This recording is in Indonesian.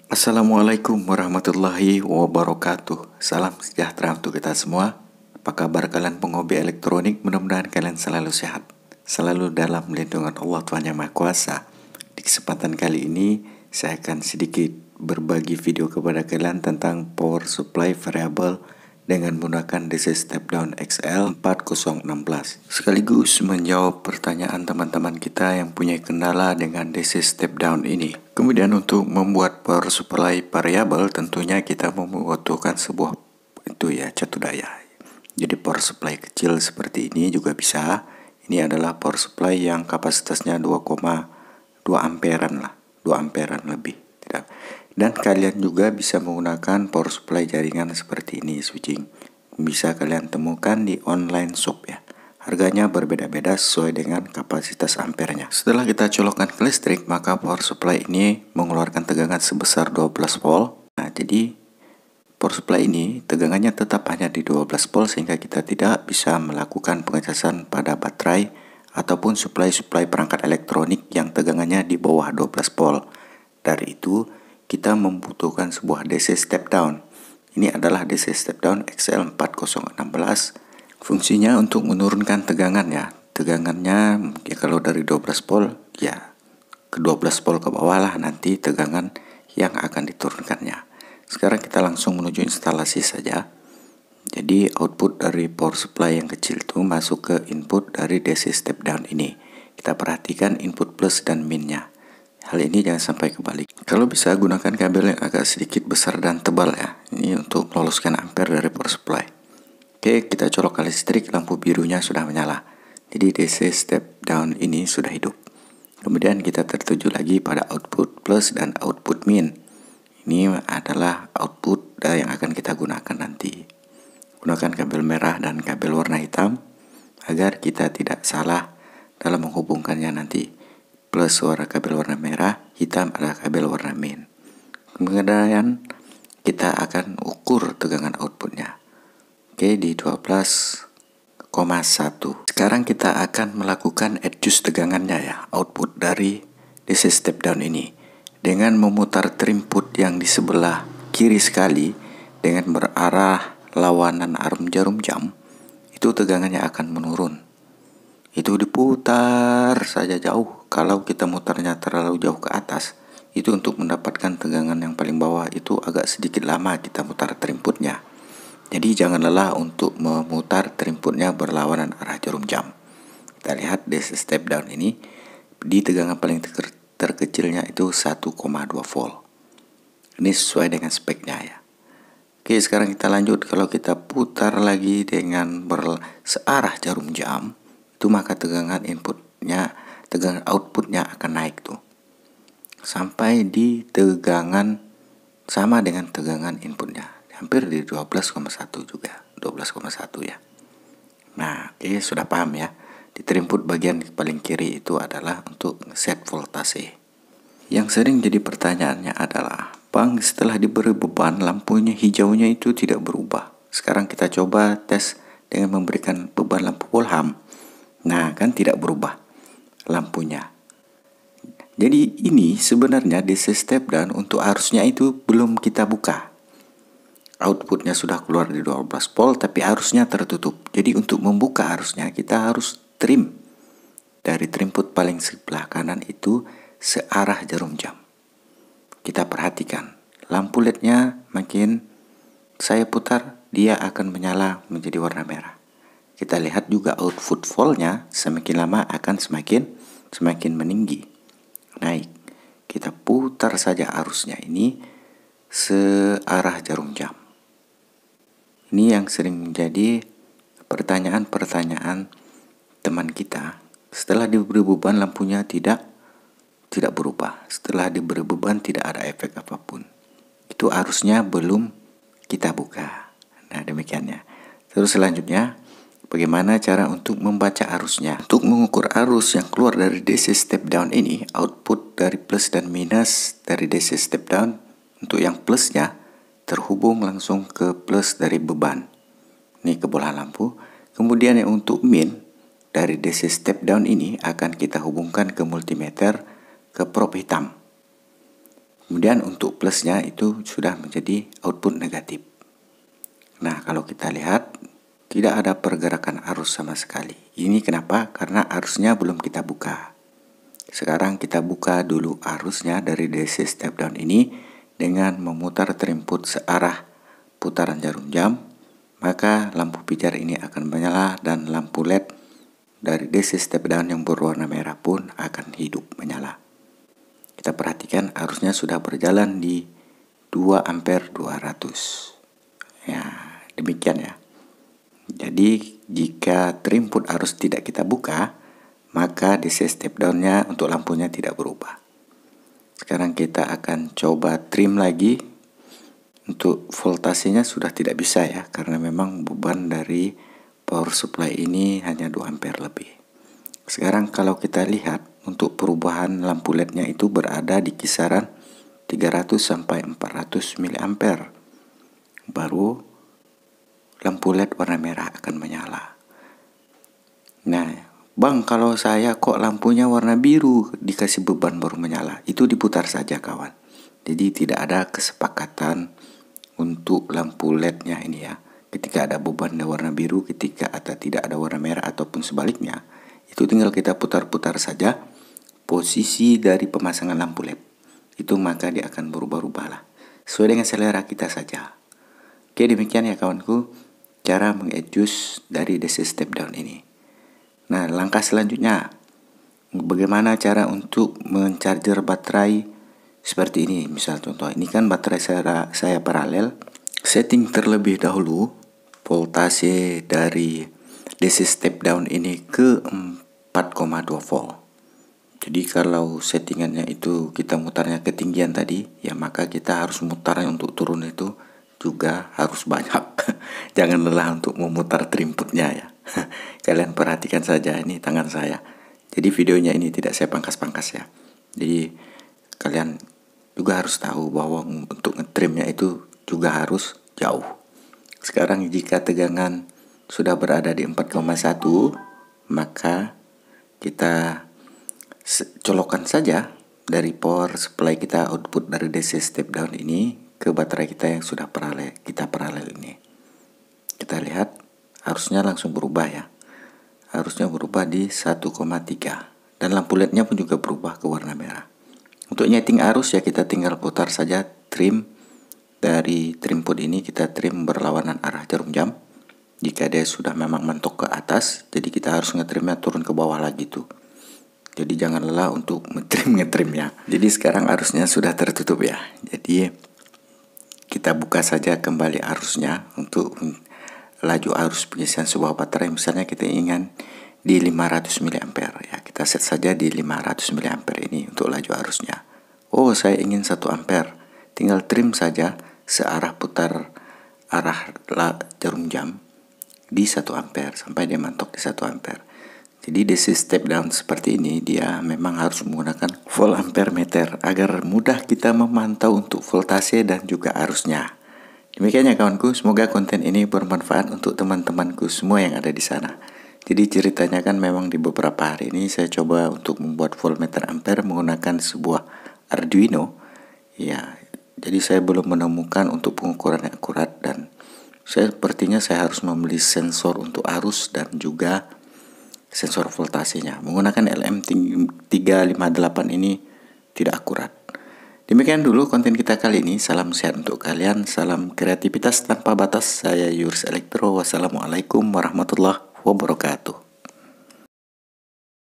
Assalamualaikum warahmatullahi wabarakatuh. Salam sejahtera untuk kita semua. Apa kabar kalian penghobi elektronik? Mudah-mudahan kalian selalu sehat, selalu dalam lindungan Allah Tuhan Yang Maha Kuasa. Di kesempatan kali ini saya akan sedikit berbagi video kepada kalian tentang power supply variable dengan menggunakan DC Step Down XL 4016, sekaligus menjawab pertanyaan teman-teman kita yang punya kendala dengan DC Step Down ini. Kemudian untuk membuat power supply variable tentunya kita membutuhkan sebuah catu daya. Jadi power supply kecil seperti ini juga bisa. Ini adalah power supply yang kapasitasnya 2,2 amperan lah, 2 amperan lebih. Dan kalian juga bisa menggunakan power supply jaringan seperti ini, switching. Bisa kalian temukan di online shop ya. Harganya berbeda-beda sesuai dengan kapasitas ampernya. Setelah kita colokkan ke listrik, maka power supply ini mengeluarkan tegangan sebesar 12 volt. Nah, jadi power supply ini tegangannya tetap hanya di 12 volt sehingga kita tidak bisa melakukan pengecasan pada baterai ataupun suplai perangkat elektronik yang tegangannya di bawah 12 volt. Dari itu, kita membutuhkan sebuah DC step down. Ini adalah DC step down XL4016. Fungsinya untuk menurunkan tegangan ya. Tegangannya ya kalau dari 12 volt ya ke 12 volt ke bawah lah nanti tegangan yang akan diturunkannya. Sekarang kita langsung menuju instalasi saja. Jadi output dari power supply yang kecil itu masuk ke input dari DC step down ini. Kita perhatikan input plus dan minnya. Hal ini jangan sampai kebalik. Kalau bisa gunakan kabel yang agak sedikit besar dan tebal ya. Ini untuk meloloskan ampere dari power supply. Oke, kita colok ke listrik, lampu birunya sudah menyala. Jadi DC step down ini sudah hidup. Kemudian kita tertuju lagi pada output plus dan output min. Ini adalah output yang akan kita gunakan nanti. Gunakan kabel merah dan kabel warna hitam agar kita tidak salah dalam menghubungkannya nanti. Plus suara kabel warna merah, hitam adalah kabel warna min. Kemudian kita akan ukur tegangan outputnya. Oke, di 12,1. Sekarang kita akan melakukan adjust tegangannya ya, output dari DC step down ini. Dengan memutar trinput yang di sebelah kiri sekali dengan berarah lawanan arm jarum jam, itu tegangannya akan menurun. Itu diputar saja jauh. Kalau kita mutarnya terlalu jauh ke atas, itu untuk mendapatkan tegangan yang paling bawah itu agak sedikit lama kita mutar trinputnya. Jadi jangan lelah untuk memutar trinputnya berlawanan arah jarum jam. Kita lihat DC step down ini di tegangan paling terkecilnya itu 1,2 volt. Ini sesuai dengan speknya ya. Oke, sekarang kita lanjut. Kalau kita putar lagi dengan searah jarum jam, itu maka tegangan outputnya akan naik tuh sampai di tegangan sama dengan tegangan inputnya, hampir di 12,1 juga, 12,1 ya. Nah, oke, sudah paham ya. Di trinput bagian paling kiri itu adalah untuk set voltase. Yang sering jadi pertanyaannya adalah, Bang, setelah diberi beban lampunya hijaunya itu tidak berubah. Sekarang kita coba tes dengan memberikan beban lampu Bolham. Nah, kan tidak berubah lampunya. Jadi ini sebenarnya DC step down untuk arusnya itu belum kita buka. Outputnya sudah keluar di 12 volt tapi arusnya tertutup. Jadi untuk membuka arusnya kita harus trim. Dari trinput paling sebelah kanan itu searah jarum jam. Kita perhatikan lampu LED-nya makin saya putar dia akan menyala menjadi warna merah. Kita lihat juga output volt-nya semakin lama akan semakin meninggi, naik. Kita putar saja arusnya ini searah jarum jam. Ini yang sering menjadi pertanyaan-pertanyaan teman kita. Setelah diberi beban lampunya tidak berubah. Setelah diberi beban tidak ada efek apapun. Itu arusnya belum kita buka. Nah, demikiannya. Terus selanjutnya, bagaimana cara untuk membaca arusnya? Untuk mengukur arus yang keluar dari DC step down ini, output dari plus dan minus dari DC step down, untuk yang plusnya terhubung langsung ke plus dari beban. Ini ke bola lampu. Kemudian yang untuk min dari DC step down ini akan kita hubungkan ke multimeter ke probe hitam. Kemudian untuk plusnya itu sudah menjadi output negatif. Nah, kalau kita lihat tidak ada pergerakan arus sama sekali. Ini kenapa? Karena arusnya belum kita buka. Sekarang kita buka dulu arusnya dari DC step down ini dengan memutar terinput searah putaran jarum jam, maka lampu pijar ini akan menyala dan lampu LED dari DC step down yang berwarna merah pun akan hidup menyala. Kita perhatikan arusnya sudah berjalan di 2 ampere 200. Ya, demikian ya. Jadi jika terinput arus tidak kita buka, maka DC step down-nya untuk lampunya tidak berubah. Sekarang kita akan coba trim lagi. Untuk voltasenya sudah tidak bisa ya, karena memang beban dari power supply ini hanya 2 ampere lebih. Sekarang kalau kita lihat untuk perubahan lampu LED-nya itu berada di kisaran 300 sampai 400 mA. Baru lampu LED warna merah akan menyala. Nah, Bang, kalau saya kok lampunya warna biru dikasih beban baru menyala. Itu diputar saja kawan. Jadi tidak ada kesepakatan untuk lampu LED-nya ini ya. Ketika ada beban warna biru, ketika tidak ada warna merah ataupun sebaliknya, itu tinggal kita putar-putar saja posisi dari pemasangan lampu LED. Itu maka dia akan berubah-ubah lah. Sesuai dengan selera kita saja. Oke, demikian ya kawanku, cara mengadjust dari DC step down ini. Nah, langkah selanjutnya, bagaimana cara untuk mencharger baterai seperti ini. Misal contoh, ini kan baterai saya paralel. Setting terlebih dahulu voltase dari DC step down ini ke 4,2 volt. Jadi kalau settingannya itu kita mutarnya ketinggian tadi, ya maka kita harus mutarnya untuk turun itu juga harus banyak. Jangan lelah untuk memutar terinputnya ya. Kalian perhatikan saja ini tangan saya. Jadi videonya ini tidak saya pangkas-pangkas ya. Jadi kalian juga harus tahu bahwa untuk ngetrimnya itu juga harus jauh. Sekarang jika tegangan sudah berada di 4,1, maka kita colokkan saja dari power supply kita, output dari DC step down ini ke baterai kita yang sudah paralel ini. Kita lihat arusnya langsung berubah ya. Arusnya berubah di 1,3 dan lampu LED-nya pun juga berubah ke warna merah. Untuk nyeting arus ya kita tinggal putar saja trim dari terinput ini, kita trim berlawanan arah jarum jam. Jika dia sudah memang mentok ke atas, jadi kita harus ngetrimnya turun ke bawah lagi tuh. Jadi jangan lelah untuk ngetrim ya. Jadi sekarang arusnya sudah tertutup ya. Jadi kita buka saja kembali arusnya untuk laju arus pengisian sebuah baterai. Misalnya kita ingin di 500 mA ya. Kita set saja di 500 mA ini untuk laju arusnya. Oh, saya ingin 1 ampere. Tinggal trim saja searah putar arah jarum jam di 1 ampere sampai dia mentok di 1 ampere. Jadi DC step down seperti ini dia memang harus menggunakan volt ampere meter agar mudah kita memantau untuk voltase dan juga arusnya. Demikian ya kawanku, semoga konten ini bermanfaat untuk teman-temanku semua yang ada di sana. Jadi ceritanya kan memang di beberapa hari ini saya coba untuk membuat voltmeter ampere menggunakan sebuah Arduino. Ya, jadi saya belum menemukan untuk pengukuran yang akurat dan sepertinya saya harus membeli sensor untuk arus dan juga sensor voltasenya. Menggunakan LM358 ini tidak akurat. Demikian dulu konten kita kali ini. Salam sehat untuk kalian. Salam kreativitas tanpa batas. Saya Yurs Elektro. Wassalamualaikum warahmatullahi wabarakatuh.